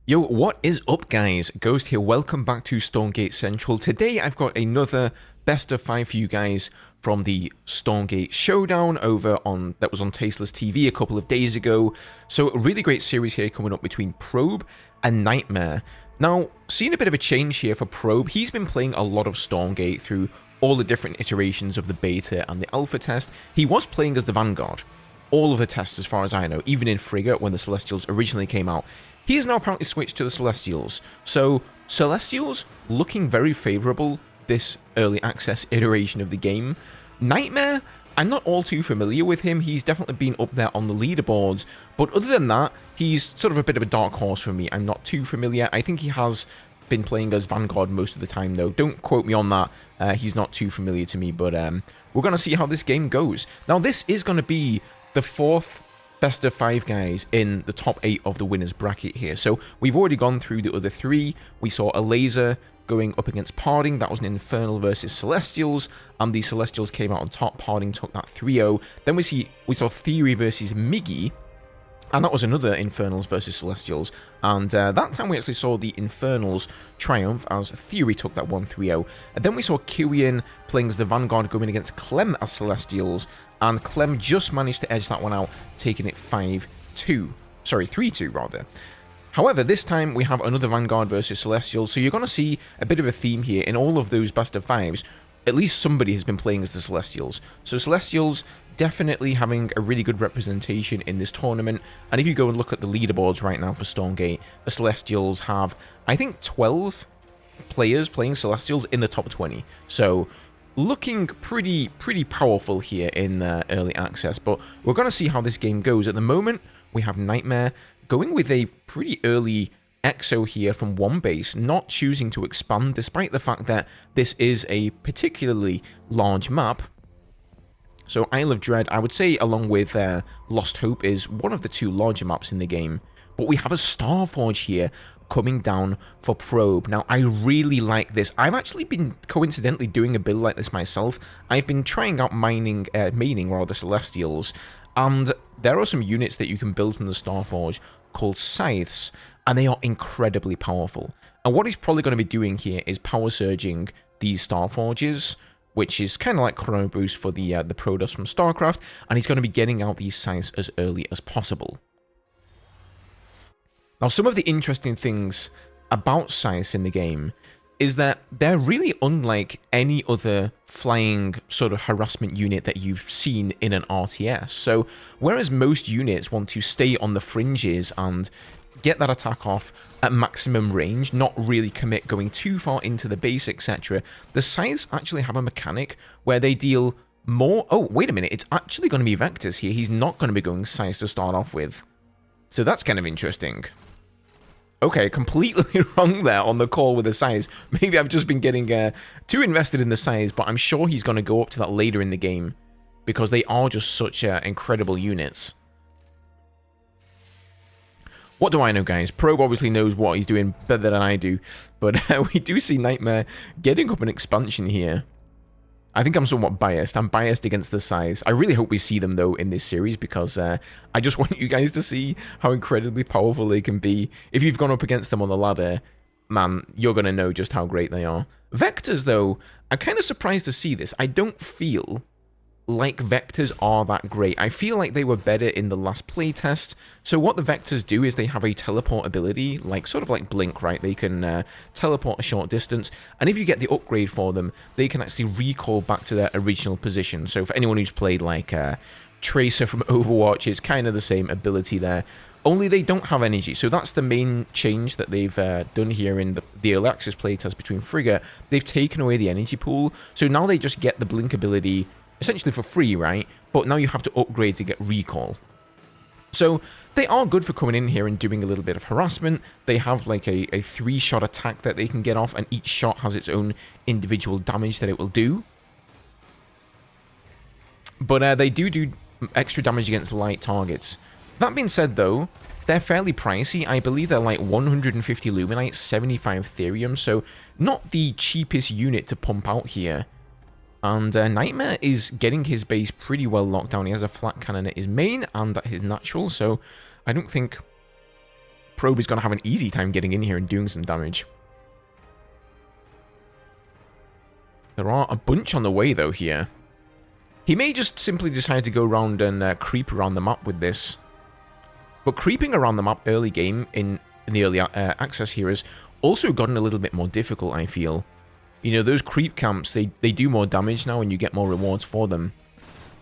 Yo, what is up, guys? Ghost here. Welcome back to Stormgate Central. Today, I've got another best of 5 for you guys from the Stormgate Showdown that was on Tasteless TV a couple of days ago. So, a really great series here coming up between Probe and Nightmare. Now, seeing a bit of a change here for Probe, he's been playing a lot of Stormgate through all the different iterations of the beta and the alpha test. He was playing as the Vanguard. All of the tests, as far as I know, even in Frigate when the Celestials originally came out. He has now apparently switched to the Celestials. So, Celestials looking very favourable this early access iteration of the game. Nightmare, I'm not all too familiar with him. He's definitely been up there on the leaderboards. But other than that, he's sort of a bit of a dark horse for me. I'm not too familiar. I think he has been playing as Vanguard most of the time, though. Don't quote me on that. He's not too familiar to me. But we're going to see how this game goes. Now, this is going to be the fourth best of 5 guys in the top 8 of the winners bracket here. So we've already gone through the other 3. We saw a laser going up against Parding. That was an Infernal versus Celestials, and the Celestials came out on top. Parding took that 3-0. Then we saw Theory versus Miggy, and that was another Infernals versus Celestials. And that time we actually saw the Infernals triumph as Theory took that 1-3-0. And then we saw Kyrian playing as the Vanguard going against Clem as Celestials. And Clem just managed to edge that one out, taking it 5-2. Sorry, 3-2 rather. However, this time we have another Vanguard versus Celestials. So you're going to see a bit of a theme here in all of those best of 5s. At least somebody has been playing as the Celestials. So Celestials definitely having a really good representation in this tournament. And if you go and look at the leaderboards right now for Stormgate, the Celestials have, I think, 12 players playing Celestials in the top 20. So looking pretty powerful here in early access. But we're going to see how this game goes. At the moment, we have Nightmare going with a pretty early Exo here from one base, not choosing to expand, despite the fact that this is a particularly large map. So Isle of Dread, I would say, along with Lost Hope, is one of the 2 larger maps in the game. But we have a Starforge here coming down for Probe. Now, I really like this. I've actually been coincidentally doing a build like this myself. I've been trying out maining Celestials, and there are some units that you can build from the Starforge called Scythes, and they are incredibly powerful. And what he's probably going to be doing here is power surging these Starforges, which is kind of like Chrono Boost for the Protoss from StarCraft, and he's going to be getting out these Scythes as early as possible. Now, some of the interesting things about Scythes in the game is that they're really unlike any other flying sort of harassment unit that you've seen in an RTS. So, whereas most units want to stay on the fringes and get that attack off at maximum range, not really commit going too far into the base, etc., the Scythes actually have a mechanic where they deal more... Oh, wait a minute, it's actually going to be Vectors here. He's not going to be going Scythes to start off with. So that's kind of interesting. Okay, completely wrong there on the call with the size. Maybe I've just been getting too invested in the size, but I'm sure he's going to go up to that later in the game because they are just such incredible units. What do I know, guys? Probe obviously knows what he's doing better than I do, but we do see Nightmare getting up an expansion here. I think I'm somewhat biased. I'm biased against the size. I really hope we see them, though, in this series, because I just want you guys to see how incredibly powerful they can be. If you've gone up against them on the ladder, man, you're going to know just how great they are. Vectors, though, I'm kind of surprised to see this. I don't feel like Vectors are that great. I feel like they were better in the last playtest. So what the Vectors do is they have a teleport ability, sort of like Blink, right? They can teleport a short distance, and if you get the upgrade for them, they can actually recall back to their original position. So for anyone who's played Tracer from Overwatch, it's kind of the same ability there. Only they don't have energy, so that's the main change that they've done here in the Early Access playtest between Frigate. They've taken away the energy pool, so now they just get the Blink ability essentially for free, right? But now you have to upgrade to get recall. So they are good for coming in here and doing a little bit of harassment. They have like a 3-shot attack that they can get off, and each shot has its own individual damage that it will do. But they do extra damage against light targets. That being said, though, they're fairly pricey. I believe they're like 150 Luminite, 75 Therium, so not the cheapest unit to pump out here. And Nightmare is getting his base pretty well locked down. He has a flat cannon at his main and at his natural, so I don't think Probe is going to have an easy time getting in here and doing some damage. There are a bunch on the way, though, here. He may just simply decide to go around and creep around the map with this. But creeping around the map early game in the early access here has also gotten a little bit more difficult, I feel. You know, those creep camps, they do more damage now and you get more rewards for them.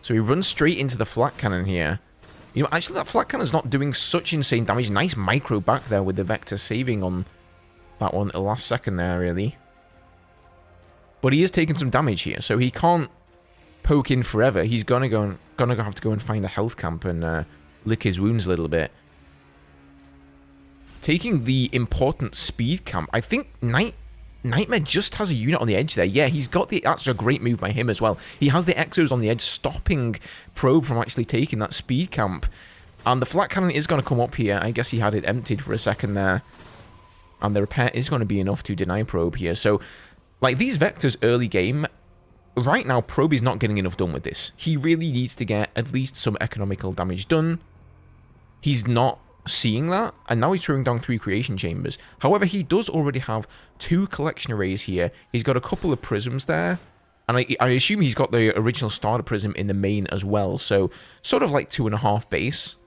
So he runs straight into the flat cannon here. You know, actually that flat cannon's not doing such insane damage. Nice micro back there with the Vector saving on that one at the last second there, really. But he is taking some damage here, so he can't poke in forever. He's gonna have to go and find a health camp and lick his wounds a little bit. Taking the important speed camp. I think Nightmare just has a unit on the edge there. Yeah, he's got the... That's a great move by him as well. He has the Exos on the edge, stopping Probe from actually taking that speed camp. And the flat cannon is going to come up here. I guess he had it emptied for a second there. And the repair is going to be enough to deny Probe here. So, like, these Vectors early game... Right now, Probe is not getting enough done with this. He really needs to get at least some economical damage done. He's not seeing that, and now he's throwing down 3 creation chambers. However, he does already have 2 collection arrays here. He's got a couple of prisms there, and I assume he's got the original starter prism in the main as well, so sort of like 2.5 base.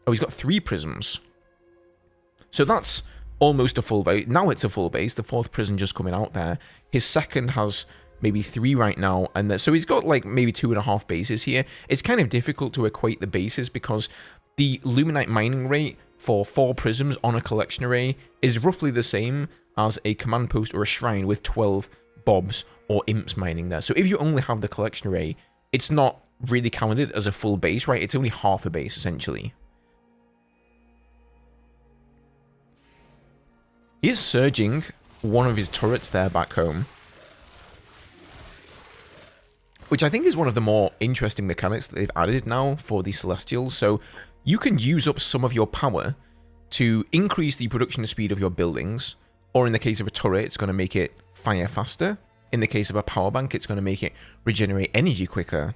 Oh, he's got 3 prisms. So that's almost a full base. Now it's a full base, the 4th prism just coming out there. His second has maybe 3 right now, and so he's got like maybe 2.5 bases here. It's kind of difficult to equate the bases because the Luminite mining rate for 4 prisms on a collection array is roughly the same as a command post or a shrine with 12 bobs or imps mining there. So if you only have the collection array, it's not really counted as a full base, right? It's only half a base, essentially. He is surging one of his turrets there back home, which I think is one of the more interesting mechanics that they've added now for the Celestials. So you can use up some of your power to increase the production speed of your buildings, or in the case of a turret, it's going to make it fire faster. In the case of a power bank, it's going to make it regenerate energy quicker.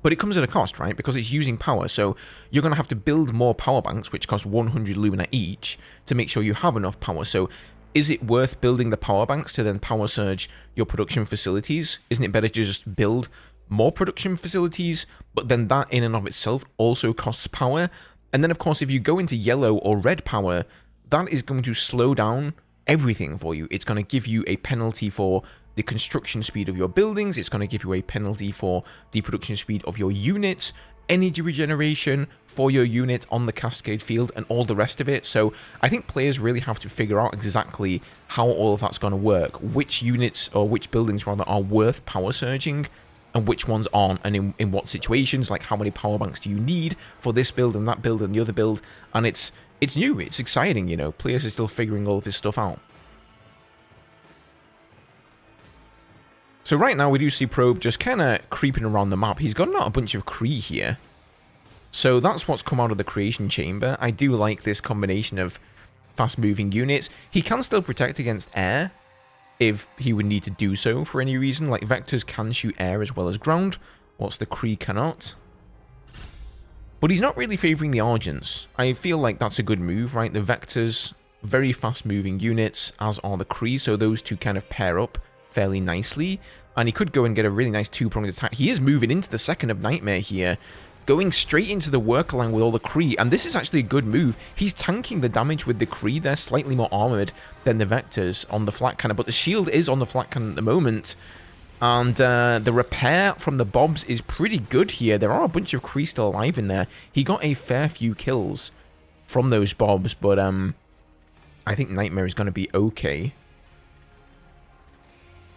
But it comes at a cost, right? Because it's using power, so you're going to have to build more power banks, which cost 100 Lumina each, to make sure you have enough power. So is it worth building the power banks to then power surge your production facilities? Isn't it better to just build more production facilities, but then that in and of itself also costs power? And then, of course, if you go into yellow or red power, that is going to slow down everything for you. It's going to give you a penalty for the construction speed of your buildings. It's going to give you a penalty for the production speed of your units, energy regeneration for your unit on the cascade field, and all the rest of it. So I think players really have to figure out exactly how all of that's going to work, which units, or which buildings rather, are worth power surging, and which ones aren't, and in what situations, like how many power banks do you need for this build and that build and the other build. And it's new, it's exciting, you know, players are still figuring all of this stuff out. So right now we do see Probe just kind of creeping around the map. He's gotten out a bunch of Kree here. So that's what's come out of the creation chamber. I do like this combination of fast-moving units. He can still protect against air if he would need to do so for any reason. Like, Vectors can shoot air as well as ground, whilst the Kree cannot. But he's not really favouring the Argents. I feel like that's a good move, right? The Vectors, very fast-moving units, as are the Kree, so those two kind of pair up fairly nicely. And he could go and get a really nice 2-pronged attack. He is moving into the second of Nightmare here, going straight into the work line with all the Kree, and this is actually a good move. He's tanking the damage with the Kree. They're slightly more armoured than the Vectors on the flat cannon, but the shield is on the flat cannon at the moment. And the repair from the Bobs is pretty good here. There are a bunch of Kree still alive in there. He got a fair few kills from those Bobs, but I think Nightmare is going to be okay.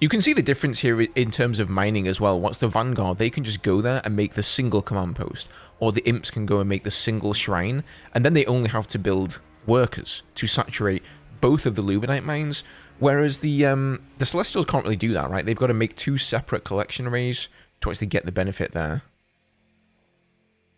You can see the difference here in terms of mining as well. What's the Vanguard? They can just go there and make the single command post. Or the Imps can go and make the single shrine. And then they only have to build workers to saturate both of the Luminite mines. Whereas the Celestials can't really do that, right? They've got to make 2 separate collection arrays to actually get the benefit there.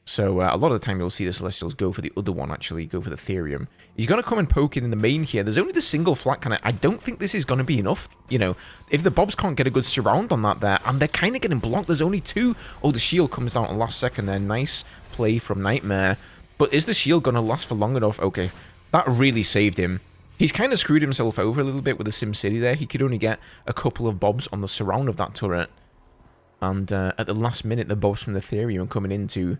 So a lot of the time you'll see the Celestials go for the other one, actually, go for the Therium. He's going to come and poke in the main here. There's only the single flat cannon. I don't think this is going to be enough. You know, if the Bobs can't get a good surround on that there, and they're kind of getting blocked. There's only 2. Oh, the shield comes down at the last second there. Nice play from Nightmare. But is the shield going to last for long enough? Okay, That really saved him. He's kind of screwed himself over a little bit with the SimCity there. He could only get a couple of bobs on the surround of that turret. And at the last minute, the bobs from the Ethereum coming in to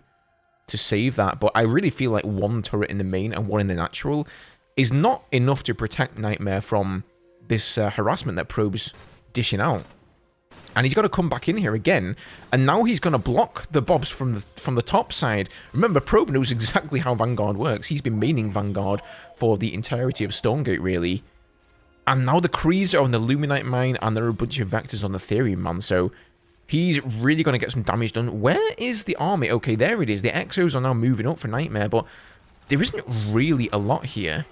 save that. But I really feel like one turret in the main and one in the natural is not enough to protect Nightmare from this harassment that Probe's dishing out. And he's got to come back in here again. And now he's going to block the bobs from the top side. Remember, Probe knows exactly how Vanguard works. He's been maining Vanguard for the entirety of Stormgate, really. And now the Krees are on the Luminite mine, and there are a bunch of vectors on the Ethereum, man. So he's really going to get some damage done. Where is the army? Okay, there it is. The Exos are now moving up for Nightmare, but there isn't really a lot here.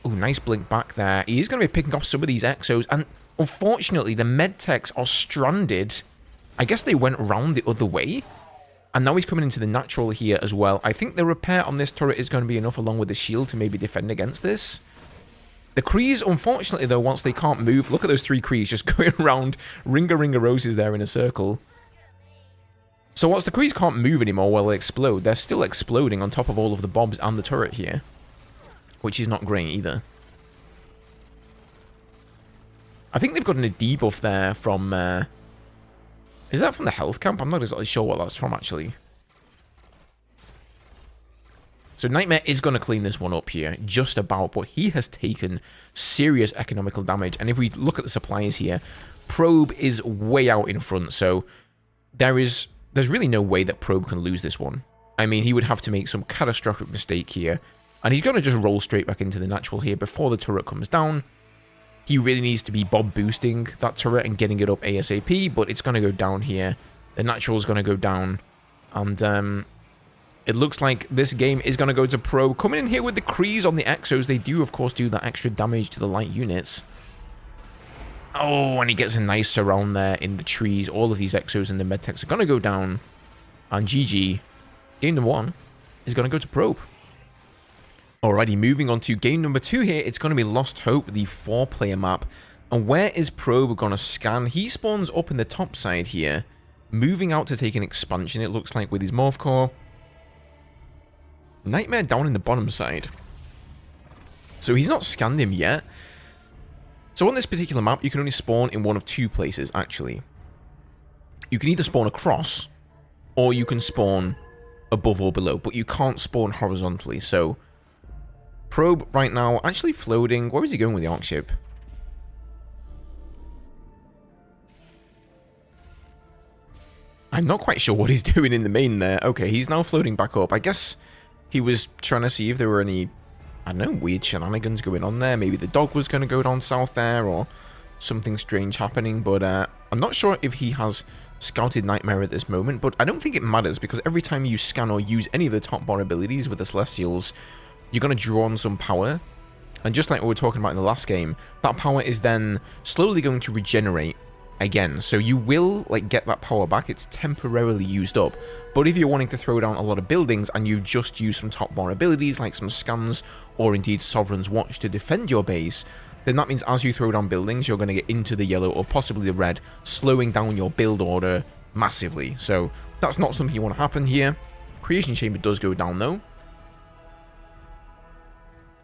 Oh, nice blink back there. He is going to be picking off some of these Exos, and unfortunately, the medtechs are stranded. I guess they went round the other way. And now he's coming into the natural here as well. I think the repair on this turret is going to be enough along with the shield to maybe defend against this. The Krees, unfortunately, though, once they can't move... Look at those 3 Krees just going around. Ring a roses there in a circle. So once the Krees can't move anymore while they explode, they're still exploding on top of all of the bobs and the turret here. Which is not great either. I think they've gotten a debuff there from... is that from the health camp? I'm not exactly sure what that's from, actually. So Nightmare is going to clean this one up here, just about, but he has taken serious economical damage. And if we look at the supplies here, Probe is way out in front, so there's really no way that Probe can lose this one. I mean, he would have to make some catastrophic mistake here, and he's going to just roll straight back into the natural here before the turret comes down. He really needs to be Bob boosting that turret and getting it up ASAP, but it's going to go down here. The natural is going to go down, and it looks like this game is going to go to Probe. Coming in here with the Krees on the Exos, they do, of course, do that extra damage to the light units. Oh, and he gets a nice surround there in the trees. All of these Exos and the Medtechs are going to go down, and GG. Game number 1 is going to go to Probe. Alrighty, moving on to game number 2 here. It's going to be Lost Hope, the 4-player map. And where is Probe going to scan? He spawns up in the top side here, moving out to take an expansion, it looks like, with his Morph Core. Nightmare down in the bottom side. So he's not scanned him yet. So on this particular map, you can only spawn in one of 2 places, actually. You can either spawn across, or you can spawn above or below, but you can't spawn horizontally, so... Probe right now actually floating. Where is he going with the Arc ship? I'm not quite sure what he's doing in the main there. Okay, he's now floating back up. I guess he was trying to see if there were any, I don't know, weird shenanigans going on there. Maybe the dog was going to go down south there or something strange happening. But I'm not sure if he has scouted Nightmare at this moment. But I don't think it matters because every time you scan or use any of the top bar abilities with the Celestials, you're going to draw on some power, and just like we were talking about in the last game, that power is then slowly going to regenerate again. So you will get that power back. It's temporarily used up. But if you're wanting to throw down a lot of buildings and you just use some top bar abilities like some scans or indeed Sovereign's Watch to defend your base, then that means as you throw down buildings, you're going to get into the yellow or possibly the red, slowing down your build order massively. So that's not something you want to happen here. Creation Chamber does go down though.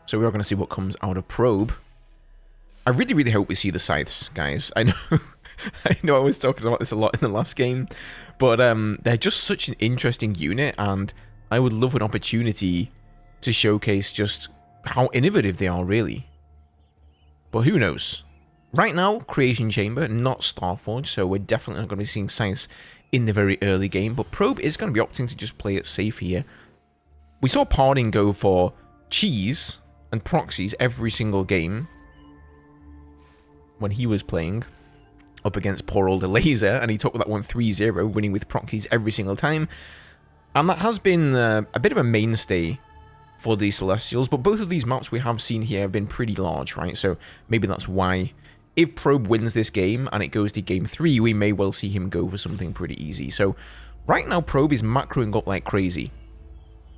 So we are going to see what comes out of Probe. I really, really hope we see the Scythes, guys. I know I was talking about this a lot in the last game, but they're just such an interesting unit, and I would love an opportunity to showcase just how innovative they are, really. But who knows? Right now, Creation Chamber, not Starforge, so we're definitely not going to be seeing Scythes in the very early game, but Probe is going to be opting to just play it safe here. We saw Parding go for cheese and proxies every single game when he was playing up against poor old Laser, and he took that one 3-0, winning with proxies every single time. And that has been a bit of a mainstay for the Celestials, but both of these maps we have seen here have been pretty large, right? So maybe that's why. If Probe wins this game and it goes to game 3, we may well see him go for something pretty easy. So right now, Probe is macroing up like crazy.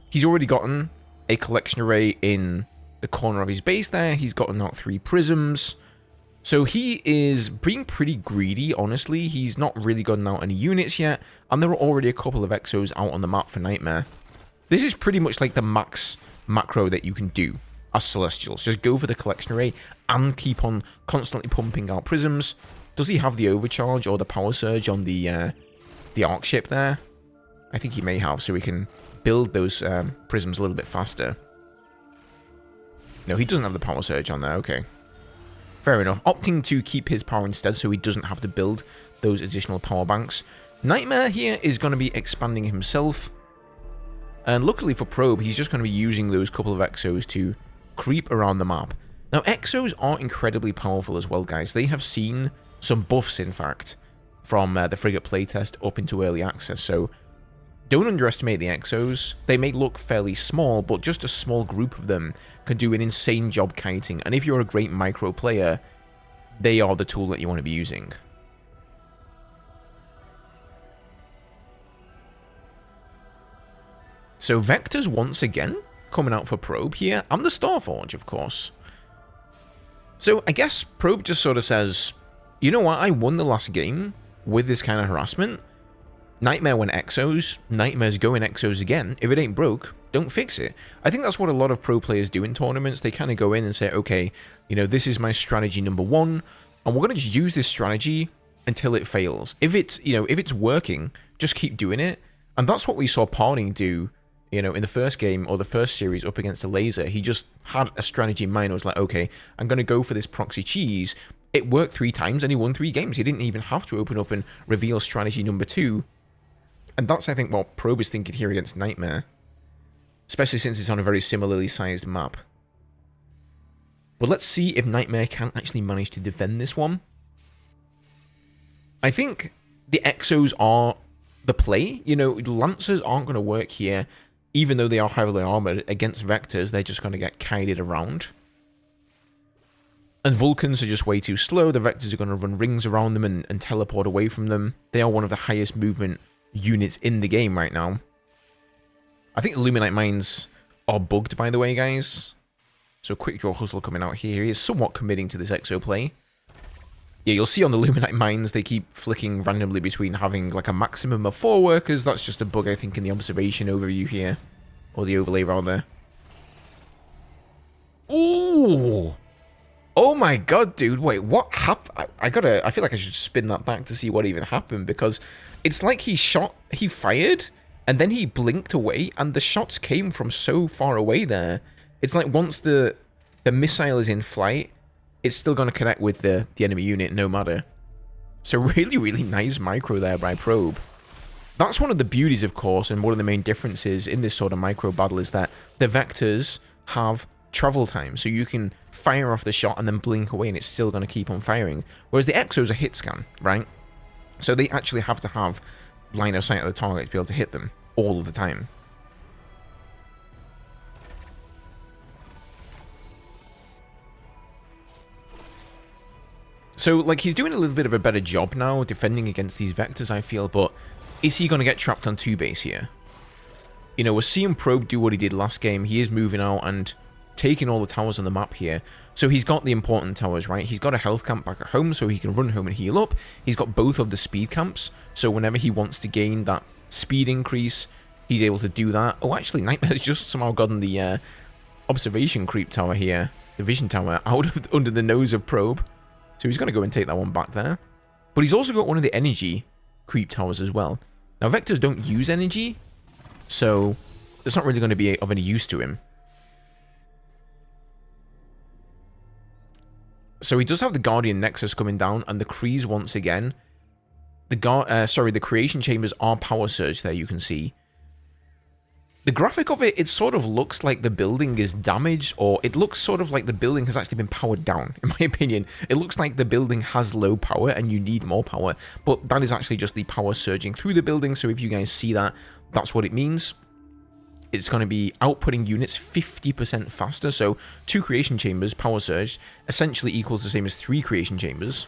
He's already gotten a collection array in the corner of his base there. He's gotten out 3 prisms. So he is being pretty greedy, honestly. He's not really gotten out any units yet, and there are already a couple of Exos out on the map for Nightmare. This is pretty much like the max macro that you can do as Celestials. Just go for the collection array and keep on constantly pumping out prisms. Does he have the overcharge or the power surge on the arc ship there? I think he may have, so we can build those prisms a little bit faster. No, he doesn't have the power surge on there. Okay. Fair enough. Opting to keep his power instead so he doesn't have to build those additional power banks. Nightmare here is going to be expanding himself. And luckily for Probe, he's just going to be using those couple of Exos to creep around the map. Now, Exos are incredibly powerful as well, guys. They have seen some buffs, in fact, from the Frigate playtest up into early access. So don't underestimate the Exos. They may look fairly small, but just a small group of them can do an insane job kiting. And if you're a great micro player, they are the tool that you want to be using. So Vectors once again coming out for Probe here, and the Starforge, of course. So I guess Probe just sort of says, you know what, I won the last game with this kind of harassment. Nightmare went Exos, Nightmare's going Exos again. If it ain't broke, don't fix it. I think that's what a lot of pro players do in tournaments. They kind of go in and say, okay, you know, this is my strategy number one, and we're going to just use this strategy until it fails. If it's, you know, if it's working, just keep doing it. And that's what we saw Parting do, you know, in the first game or the first series up against the Laser. He just had a strategy in mind. It was like, okay, I'm going to go for this proxy cheese. It worked 3 times and he won 3 games. He didn't even have to open up and reveal strategy number 2. And that's, I think, what Probe is thinking here against Nightmare. Especially since it's on a very similarly sized map. But let's see if Nightmare can actually manage to defend this one. I think the Exos are the play. You know, Lancers aren't going to work here. Even though they are heavily armored against Vectors, they're just going to get kited around. And Vulcans are just way too slow. The Vectors are going to run rings around them and teleport away from them. They are one of the highest movement units in the game right now. I think the Luminite Mines are bugged, by the way, guys. So Quick Draw Hustle coming out here. He is somewhat committing to this Exo play. Yeah, you'll see on the Luminite Mines, they keep flicking randomly between having like a maximum of 4 workers. That's just a bug, I think, in the observation overview here. Or the overlay, rather. Ooh! Oh my god, dude. Wait, what happened? I feel like I should spin that back to see what even happened, because it's like he fired, and then he blinked away, and the shots came from so far away there. It's like once the missile is in flight, it's still going to connect with the enemy unit no matter. So really, really nice micro there by Probe. That's one of the beauties, of course, and one of the main differences in this sort of micro battle is that the Vectors have travel time. So you can fire off the shot and then blink away and it's still going to keep on firing. Whereas the Exos are hit scan, right? So they actually have to have line of sight of the target to be able to hit them all of the time. So, like, he's doing a little bit of a better job now defending against these Vectors, I feel, but is he going to get trapped on 2 base here? You know, we're seeing Probe do what he did last game. He is moving out and taking all the towers on the map here. So he's got the important towers, right? He's got a health camp back at home so he can run home and heal up. He's got both of the speed camps, so whenever he wants to gain that speed increase, he's able to do that. Oh, actually, Nightmare's just somehow gotten the observation creep tower here, the vision tower, out of under the nose of Probe. So he's going to go and take that one back there. But he's also got one of the energy creep towers as well. Now, Vectors don't use energy, so it's not really going to be of any use to him. So he does have the Guardian Nexus coming down, and the Krees once again. The Creation Chambers are power surge there, you can see. The graphic of it sort of looks like the building is damaged, or it looks sort of like the building has actually been powered down, in my opinion. It looks like the building has low power and you need more power, but that is actually just the power surging through the building, so if you guys see that, that's what it means. It's going to be outputting units 50% faster, so 2 Creation Chambers, power surge, essentially equals the same as 3 Creation Chambers.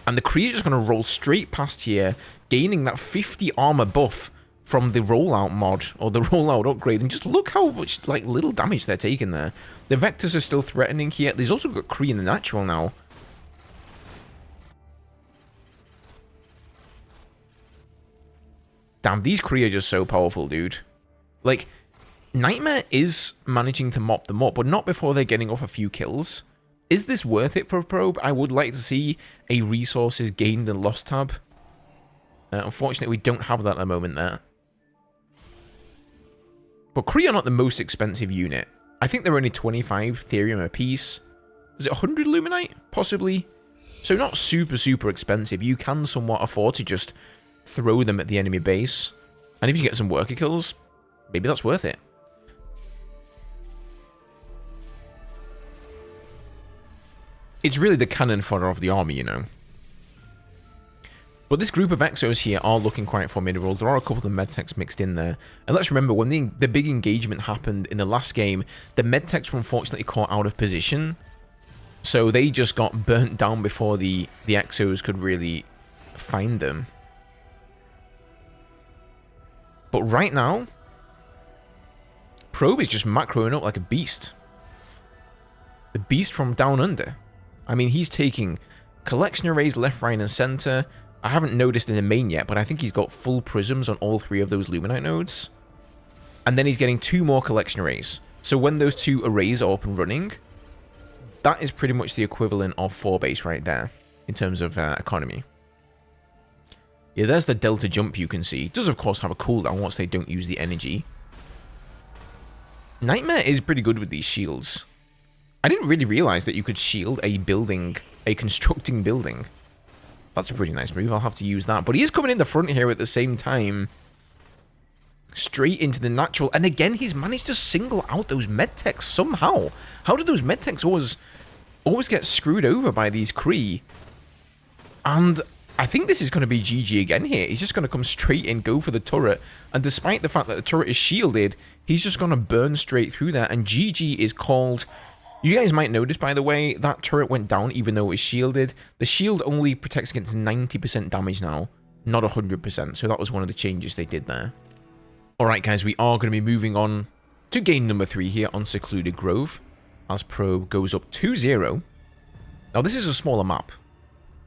And the Kree is just going to roll straight past here, gaining that 50 armor buff from the rollout mod, or the rollout upgrade, and just look how much, like, little damage they're taking there. The Vectors are still threatening here. There's also got Kree in the natural now. Damn, these Kree are just so powerful, dude. Like, Nightmare is managing to mop them up, but not before they're getting off a few kills. Is this worth it for Probe? I would like to see a resources gained and lost tab. Unfortunately, we don't have that at the moment there. But Kree are not the most expensive unit. I think they're only 25 Therium a piece. Is it 100 Luminite? Possibly. So not super, super expensive. You can somewhat afford to just throw them at the enemy base. And if you get some worker kills, maybe that's worth it. It's really the cannon fodder of the army, you know. But this group of Exos here are looking quite formidable. There are a couple of medtechs mixed in there. And let's remember, when the big engagement happened in the last game, the medtechs were unfortunately caught out of position. So they just got burnt down before the Exos could really find them. But right now, Probe is just macroing up like a beast. The beast from down under. I mean, he's taking collection arrays left, right, and center. I haven't noticed in the main yet, but I think he's got full prisms on all 3 of those Luminite nodes. And then he's getting 2 more collection arrays. So when those 2 arrays are up and running, that is pretty much the equivalent of 4 base right there in terms of economy. Yeah, there's the Delta jump you can see. It does, of course, have a cooldown once they don't use the energy. Nightmare is pretty good with these shields. I didn't really realize that you could shield a building, a constructing building. That's a pretty nice move. I'll have to use that. But he is coming in the front here at the same time. Straight into the natural. And again, he's managed to single out those medtechs somehow. How do those medtechs always get screwed over by these Kree? And I think this is going to be GG again here. He's just going to come straight in, go for the turret. And despite the fact that the turret is shielded, he's just going to burn straight through that. And GG is called. You guys might notice, by the way, that turret went down even though it was shielded. The shield only protects against 90% damage now, not 100%. So that was one of the changes they did there. Alright guys, we are going to be moving on to game number 3 here on Secluded Grove. As Probe goes up 2-0. Now this is a smaller map.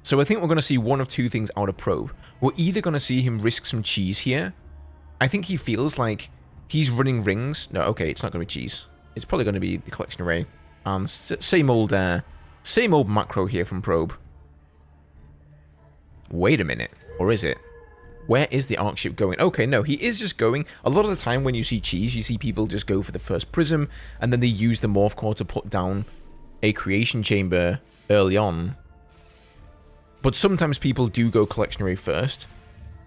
So I think we're going to see one of 2 things out of Probe. We're either going to see him risk some cheese here. I think he feels like he's running rings. No, okay, it's not going to be cheese. It's probably going to be the collection array. And same old macro here from Probe. Wait a minute. Or is it? Where is the arc ship going? Okay, no, he is just going. A lot of the time when you see cheese, you see people just go for the first prism, and then they use the morph core to put down a creation chamber early on. But sometimes people do go collection array first.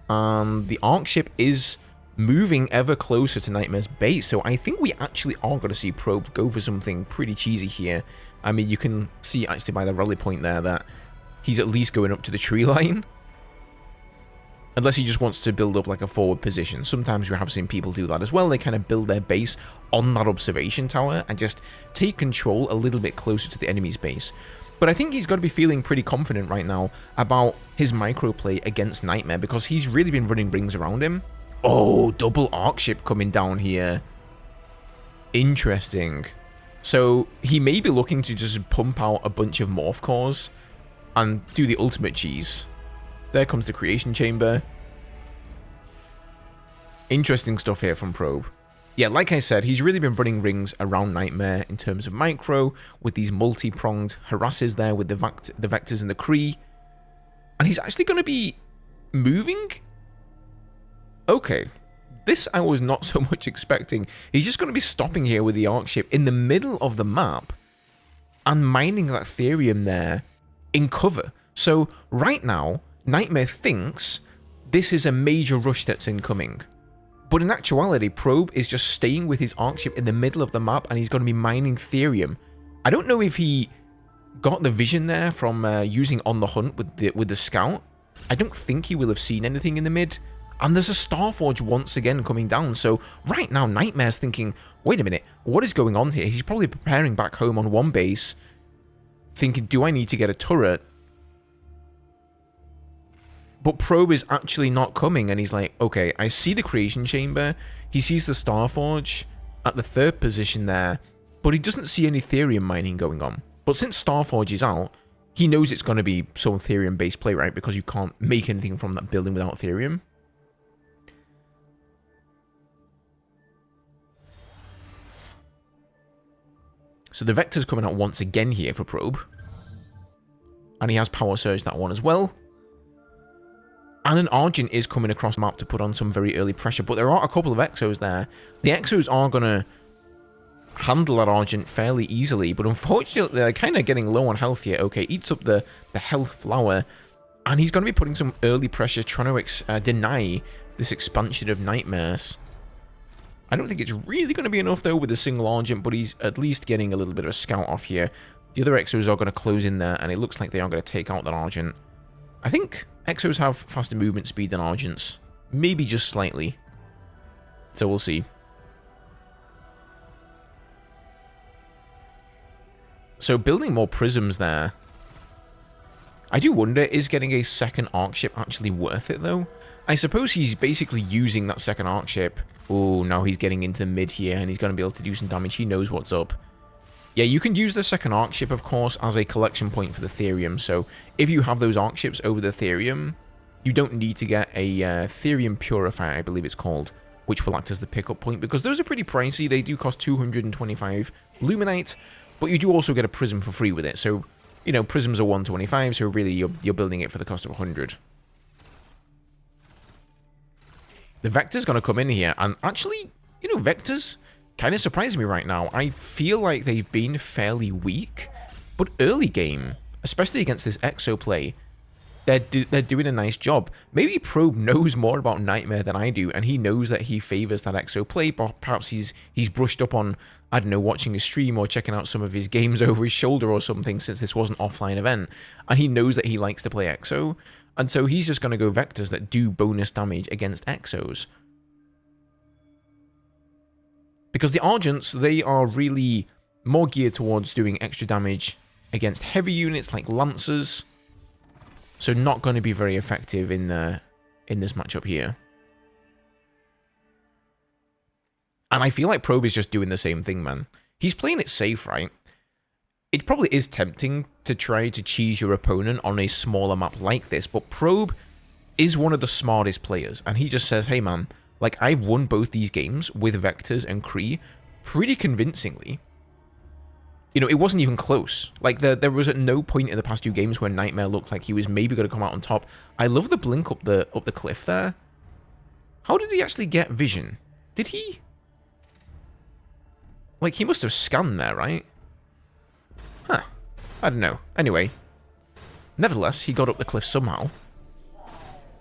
The arc ship is moving ever closer to Nightmare's base, so I think we actually are going to see Probe go for something pretty cheesy here. I mean, you can see actually by the rally point there that he's at least going up to the tree line. Unless he just wants to build up like a forward position. Sometimes we have seen people do that as well. They kind of build their base on that observation tower and just take control a little bit closer to the enemy's base. But I think he's got to be feeling pretty confident right now about his microplay against Nightmare, because he's really been running rings around him. Oh, double arc ship coming down here. Interesting. So he may be looking to just pump out a bunch of morph cores and do the ultimate cheese. There comes the creation chamber. Interesting stuff here from Probe. Yeah, like I said, he's really been running rings around Nightmare in terms of micro, with these multi-pronged harasses there with the vectors and the Kree. And he's actually going to be moving. Okay, this I was not so much expecting. He's just going to be stopping here with the arc ship in the middle of the map and mining that Therium there in cover. So right now, Nightmare thinks this is a major rush that's incoming. But in actuality, Probe is just staying with his arc ship in the middle of the map, and he's going to be mining Therium. I don't know if he got the vision there from using On the Hunt with the scout. I don't think he will have seen anything in the mid. And there's a Starforge once again coming down. So right now, Nightmare's thinking, wait a minute, what is going on here? He's probably preparing back home on one base, thinking, do I need to get a turret? But Probe is actually not coming, and he's like, okay, I see the creation chamber. He sees the Starforge at the 3rd position there, but he doesn't see any Therium mining going on. But since Starforge is out, he knows it's going to be some Therium-based play, right? Because you can't make anything from that building without Therium. So the Vector's coming out once again here for Probe. And he has Power Surge that one as well. And an Argent is coming across the map to put on some very early pressure. But there are a couple of Exos there. The Exos are going to handle that Argent fairly easily. But unfortunately, they're kind of getting low on health here. Okay, eats up the health flower. And he's going to be putting some early pressure, trying to deny this expansion of Nightmares. I don't think it's really going to be enough, though, with a single Argent. But he's at least getting a little bit of a scout off here. The other Exos are going to close in there. And it looks like they are going to take out that Argent. I think Exos have faster movement speed than Argents. Maybe just slightly. So we'll see. So building more prisms there. I do wonder, is getting a second arc ship actually worth it, though? I suppose he's basically using that second arc ship. Oh, now he's getting into mid here, and he's going to be able to do some damage. He knows what's up. Yeah, you can use the second arc ship, of course, as a collection point for the Therium. So if you have those arc ships over the Therium, you don't need to get a Therium Purifier, I believe it's called, which will act as the pickup point, because those are pretty pricey. They do cost 225 Luminite, but you do also get a prism for free with it. So, you know, prisms are 125, so really you're building it for the cost of 100. The Vector's going to come in here, and actually, you know, Vectors kind of surprising me right now. I feel like they've been fairly weak, but early game, especially against this Exo play, they're doing a nice job. Maybe Probe knows more about Nightmare than I do, and he knows that he favors that Exo play, but perhaps he's brushed up on, I don't know, watching a stream or checking out some of his games over his shoulder or something, since this was an offline event, and he knows that he likes to play Exo, and so he's just going to go Vectors that do bonus damage against Exos. Because the Argents, they are really more geared towards doing extra damage against heavy units like Lancers. So not going to be very effective in this matchup here. And I feel like Probe is just doing the same thing, man. He's playing it safe, right? It probably is tempting to try to cheese your opponent on a smaller map like this, but Probe is one of the smartest players. And he just says, hey, man, like, I've won both these games with Vectors and Kree pretty convincingly. You know, it wasn't even close. Like, there was at no point in the past two games where Nightmare looked like he was maybe going to come out on top. I love the blink up the cliff there. How did he actually get vision? Did he? Like, he must have scanned there, right? Huh. I don't know. Anyway. Nevertheless, he got up the cliff somehow.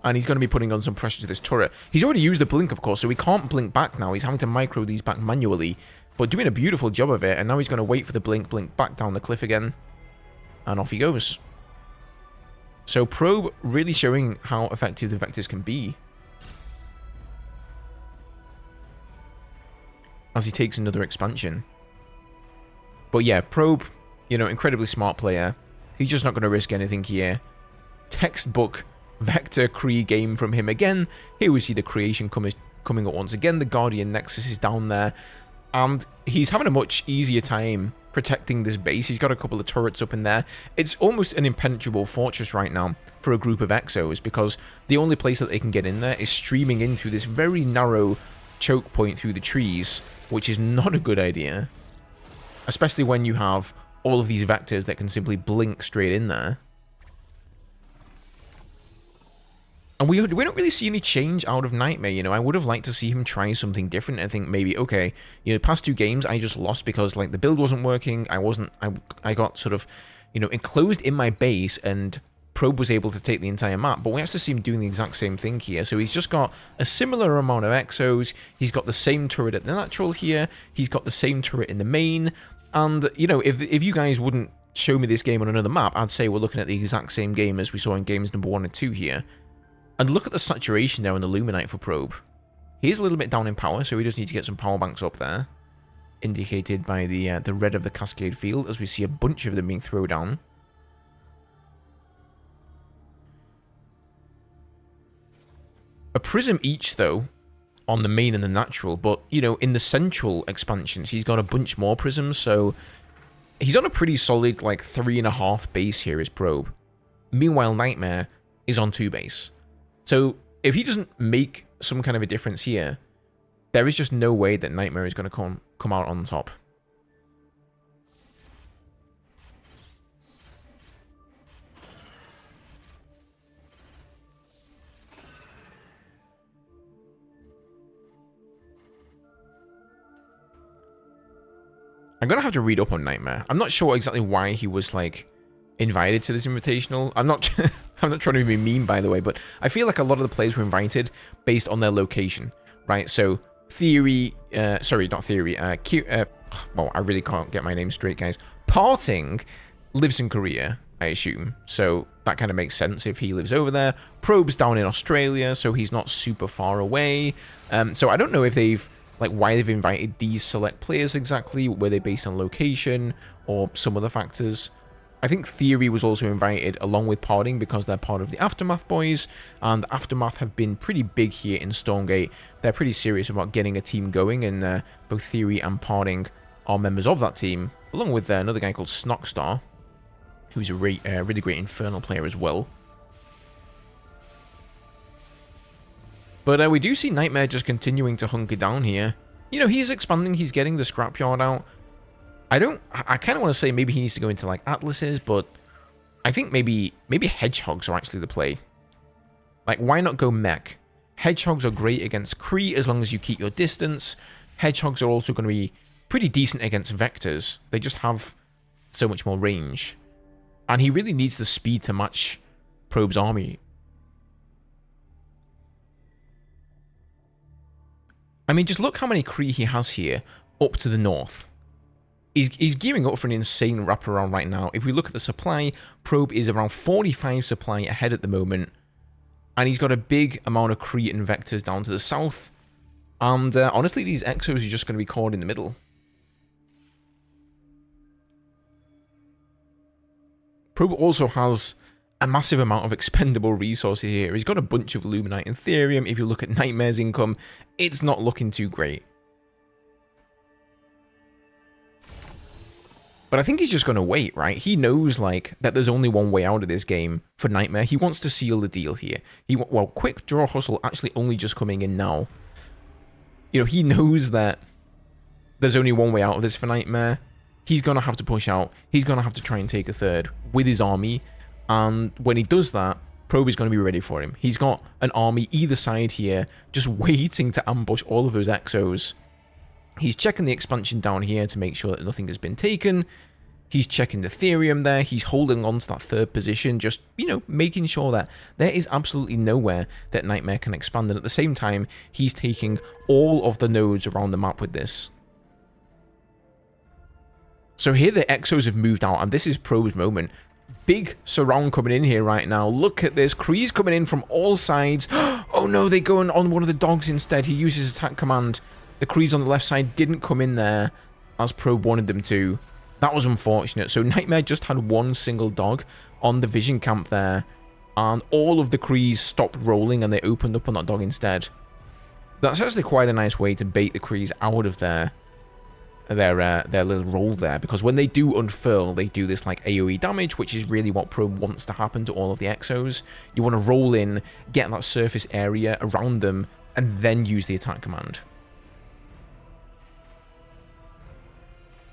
And he's going to be putting on some pressure to this turret. He's already used the blink, of course, so he can't blink back now. He's having to micro these back manually, but doing a beautiful job of it. And now he's going to wait for the blink back down the cliff again. And off he goes. So Probe really showing how effective the Vectors can be. As he takes another expansion. But yeah, Probe, you know, incredibly smart player. He's just not going to risk anything here. Textbook Vector Kree game from him again. Here we see the creation coming up once again. The Guardian Nexus is down there. And he's having a much easier time protecting this base. He's got a couple of turrets up in there. It's almost an impenetrable fortress right now for a group of Exos, because the only place that they can get in there is streaming in through this very narrow choke point through the trees, which is not a good idea. Especially when you have all of these Vectors that can simply blink straight in there. And we don't really see any change out of Nightmare, you know. I would have liked to see him try something different. I think maybe, okay, you know, past two games I just lost because, like, the build wasn't working. I got sort of, you know, enclosed in my base, and Probe was able to take the entire map. But we actually see him doing the exact same thing here. So he's just got a similar amount of Exos. He's got the same turret at the natural here. He's got the same turret in the main. And, you know, if you guys wouldn't show me this game on another map, I'd say we're looking at the exact same game as we saw in games number 1 and 2 here. And look at the saturation there on the Luminite for Probe. He is a little bit down in power, so he does need to get some power banks up there. Indicated by the red of the Cascade Field, as we see a bunch of them being thrown down. A prism each, though, on the main and the natural. But, you know, in the central expansions, he's got a bunch more prisms, so he's on a pretty solid, like, 3.5 base here as Probe. Meanwhile, Nightmare is on 2 base. So if he doesn't make some kind of a difference here, there is just no way that Nightmare is going to come out on top. I'm going to have to read up on Nightmare. I'm not sure exactly why he was, like, invited to this invitational. I'm not I'm not trying to be mean, by the way, but I feel like a lot of the players were invited based on their location, right? So, Theory, sorry, not Theory, well, I really can't get my name straight, guys. Parting lives in Korea, I assume, so that kind of makes sense if he lives over there. Probe's down in Australia, so he's not super far away. So I don't know if they've, like, why they've invited these select players exactly. Were they based on location or some other factors? I think Theory was also invited along with Parting because they're part of the Aftermath boys, and Aftermath have been pretty big here in Stormgate. They're pretty serious about getting a team going, and both Theory and Parting are members of that team, along with another guy called Snockstar, who's a really great Infernal player as well. But we do see Nightmare just continuing to hunker down here. You know, he's expanding, he's getting the scrapyard out. I kind of want to say maybe he needs to go into, like, Atlases, but I think maybe Hedgehogs are actually the play. Like, why not go Mech? Hedgehogs are great against Kree as long as you keep your distance. Hedgehogs are also going to be pretty decent against Vectors. They just have so much more range. And he really needs the speed to match Probe's army. I mean, just look how many Kree he has here up to the north. He's gearing up for an insane wraparound right now. If we look at the supply, Probe is around 45 supply ahead at the moment. And he's got a big amount of Kree and Vectors down to the south. And honestly, these Exos are just going to be caught in the middle. Probe also has a massive amount of expendable resources here. He's got a bunch of Luminite and Therium. If you look at Nightmare's income, it's not looking too great. But I think he's just going to wait, right? He knows, like, that there's only one way out of this game for Nightmare. He wants to seal the deal here. Well, Quick Draw Hustle actually only just coming in now. You know, he knows that there's only one way out of this for Nightmare. He's going to have to push out. He's going to have to try and take a third with his army. And when he does that, Probe is going to be ready for him. He's got an army either side here, just waiting to ambush all of those Exos. He's checking the expansion down here to make sure that nothing has been taken. He's checking the Therium there. He's holding on to that third position, just, you know, making sure that there is absolutely nowhere that Nightmare can expand. And at the same time, he's taking all of the nodes around the map with this. So here the Exos have moved out, and this is Probe's moment. Big surround coming in here right now. Look at this. Kree's coming in from all sides. Oh no, they go on one of the dogs instead. He uses attack command. The Krees on the left side didn't come in there as Probe wanted them to. That was unfortunate. So Nightmare just had one single dog on the vision camp there. And all of the Krees stopped rolling and they opened up on that dog instead. That's actually quite a nice way to bait the Krees out of their little roll there. Because when they do unfurl, they do this like AoE damage, which is really what Probe wants to happen to all of the Exos. You want to roll in, get that surface area around them, and then use the attack command.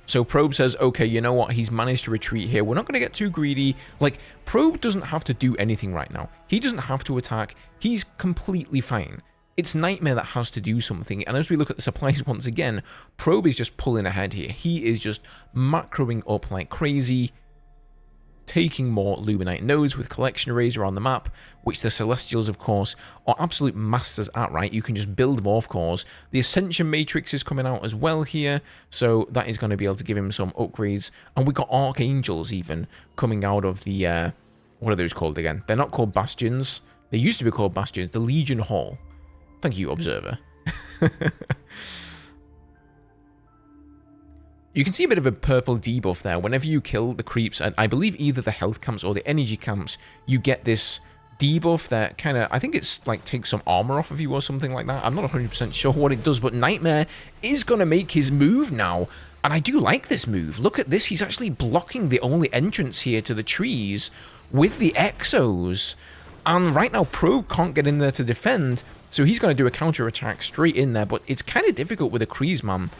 So Probe says, okay, you know what? He's managed to retreat here. We're not going to get too greedy. Like, Probe doesn't have to do anything right now. He doesn't have to attack. He's completely fine. It's Nightmare that has to do something. And as we look at the supplies once again, Probe is just pulling ahead here. He is just macroing up like crazy, taking more Luminite nodes with collection arrays around the map, which the Celestials, of course, are absolute masters at, right? You can just build Morph Cores. The Ascension Matrix is coming out as well here, so that is going to be able to give him some upgrades. And we got Archangels even coming out of the, what are those called again? They're not called Bastions. They used to be called Bastions. The Legion Hall. Thank you, Observer. You can see a bit of a purple debuff there. Whenever you kill the creeps, and I believe either the health camps or the energy camps, you get this debuff that kind of, I think it's like takes some armor off of you or something like that. I'm not 100% sure what it does, but Nightmare is going to make his move now. And I do like this move. Look at this. He's actually blocking the only entrance here to the trees with the Exos. And right now, Probe can't get in there to defend, so he's going to do a counter attack straight in there. But it's kind of difficult with the Krees, man.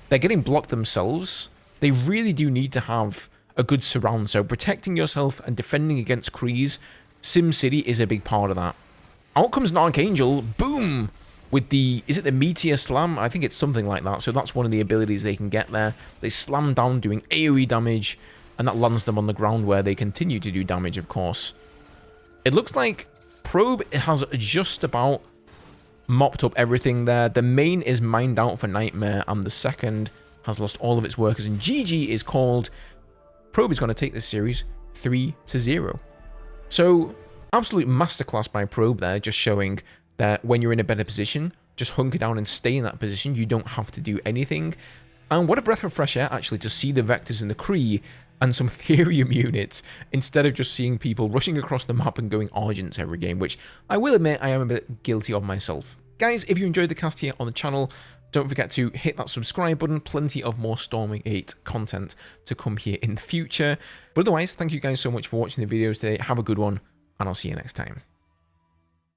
They're getting blocked themselves. They really do need to have a good surround. So protecting yourself and defending against Krees, SimCity is a big part of that. Out comes an Archangel. Boom! with the, is it the Meteor Slam? I think it's something like that. So that's one of the abilities they can get there. They slam down doing AoE damage, and that lands them on the ground where they continue to do damage, of course. It looks like Probe has just about mopped up everything there. The main is mined out for Nightmare, and the second has lost all of its workers, and GG is called. Probe is going to take this series 3-0. So, absolute masterclass by Probe there, just showing that when you're in a better position, just hunker down and stay in that position. You don't have to do anything. And what a breath of fresh air, actually, to see the Vectors and the Kree and some Therium units, instead of just seeing people rushing across the map and going Argents every game, which I will admit I am a bit guilty of myself. Guys, if you enjoyed the cast here on the channel, don't forget to hit that subscribe button. Plenty of more Stormgate content to come here in the future. But otherwise, thank you guys so much for watching the videos today. Have a good one, and I'll see you next time.